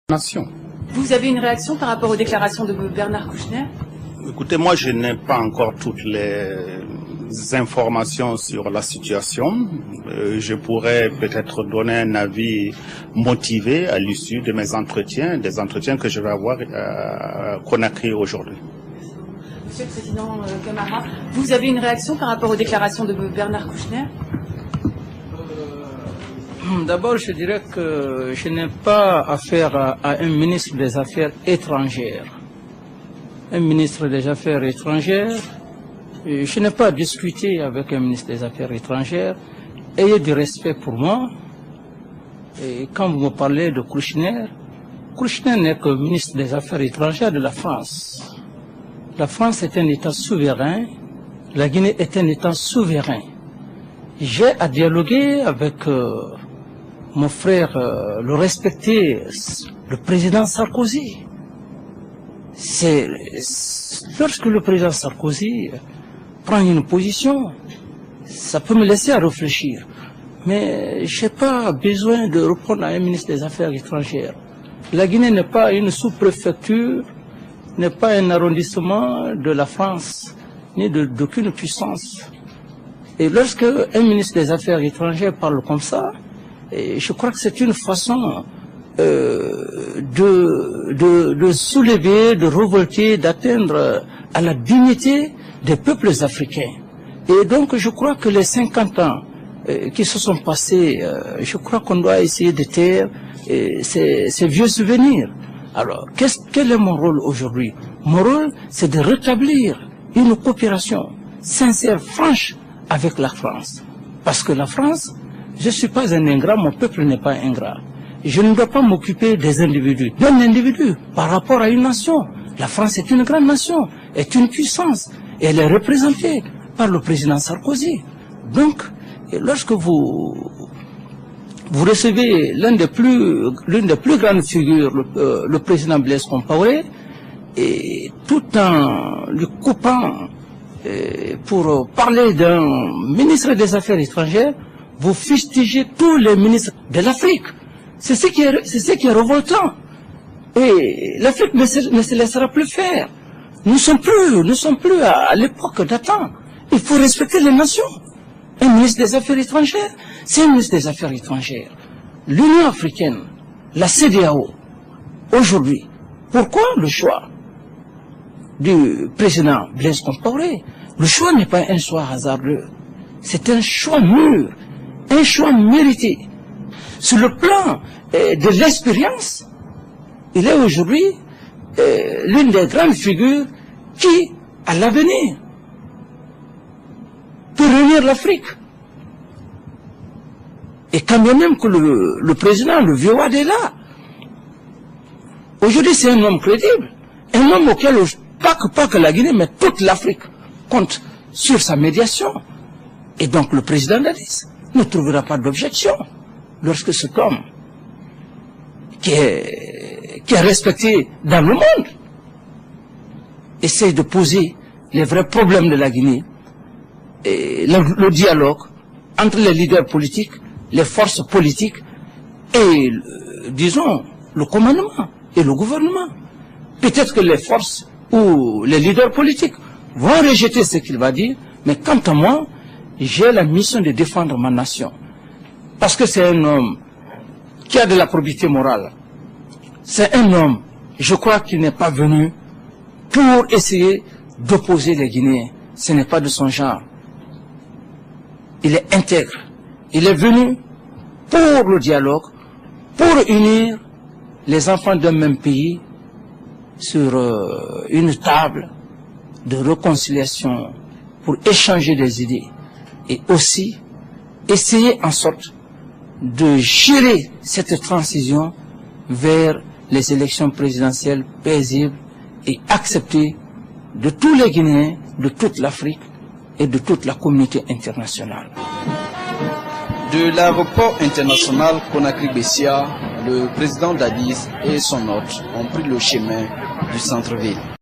Nation. Vous avez une réaction par rapport aux déclarations de Bernard Kouchner? Écoutez, moi je n'ai pas encore toutes les informations sur la situation. Je pourrais peut-être donner un avis motivé à l'issue de mes entretiens, des entretiens que je vais avoir à Conakry aujourd'hui. Monsieur le Président Camara, vous avez une réaction par rapport aux déclarations de Bernard Kouchner? D'abord, je dirais que je n'ai pas affaire à un ministre des Affaires étrangères. Un ministre des Affaires étrangères, je n'ai pas discuté avec un ministre des Affaires étrangères. Ayez du respect pour moi. Et quand vous me parlez de Kouchner, Kouchner n'est que ministre des Affaires étrangères de la France. La France est un État souverain, la Guinée est un État souverain. J'ai à dialoguer avec mon frère, le respecté, le président Sarkozy. C'est lorsque le président Sarkozy prend une position, ça peut me laisser à réfléchir. Mais je n'ai pas besoin de répondre à un ministre des Affaires étrangères. La Guinée n'est pas une sous-préfecture, n'est pas un arrondissement de la France, ni d'aucune puissance. Et lorsque un ministre des Affaires étrangères parle comme ça, je crois que c'est une façon de soulever, de révolter, d'atteindre à la dignité des peuples africains. Et donc je crois que les 50 ans qui se sont passés, je crois qu'on doit essayer de taire ces vieux souvenirs. Alors, quel est mon rôle aujourd'hui? Mon rôle, c'est de rétablir une coopération sincère, franche avec la France. Parce que la France, je ne suis pas un ingrat, mon peuple n'est pas ingrat. Je ne dois pas m'occuper des individus, d'un individu par rapport à une nation. La France est une grande nation, est une puissance, et elle est représentée par le président Sarkozy. Donc, lorsque vous recevez l'une des plus grandes figures, le président Blaise Compaoré, et tout en lui coupant pour parler d'un ministre des Affaires étrangères, vous fustigez tous les ministres de l'Afrique. C'est ce qui est révoltant. Et l'Afrique ne se laissera plus faire. Nous ne sommes plus à l'époque d'antan. Il faut respecter les nations. Un ministre des Affaires étrangères, c'est un ministre des Affaires étrangères. L'Union africaine, la CEDEAO, aujourd'hui, pourquoi le choix du président Blaise Compaoré? Le choix n'est pas un choix hasardeux. C'est un choix mûr, un choix mérité. Sur le plan de l'expérience, il est aujourd'hui l'une des grandes figures qui, à l'avenir, peut réunir l'Afrique. Et quand bien même que le président, le vieux Wade est là, aujourd'hui c'est un homme crédible, un homme auquel, pas que la Guinée, mais toute l'Afrique compte sur sa médiation. Et donc le président Dadis ne trouvera pas d'objection lorsque cet homme qui est respecté dans le monde essaye de poser les vrais problèmes de la Guinée, et le dialogue entre les leaders politiques, les forces politiques et, disons, le commandement et le gouvernement. Peut-être que les forces ou les leaders politiques vont rejeter ce qu'il va dire, mais quant à moi, j'ai la mission de défendre ma nation. Parce que c'est un homme qui a de la probité morale. C'est un homme, je crois qu'il n'est pas venu pour essayer d'opposer les Guinéens. Ce n'est pas de son genre. Il est intègre. Il est venu pour le dialogue, pour unir les enfants d'un même pays sur une table de réconciliation pour échanger des idées et aussi essayer en sorte de gérer cette transition vers les élections présidentielles paisibles et acceptées de tous les Guinéens, de toute l'Afrique et de toute la communauté internationale. De l'aéroport international Conakry-Bessia, le président Dadis et son hôte ont pris le chemin du centre-ville.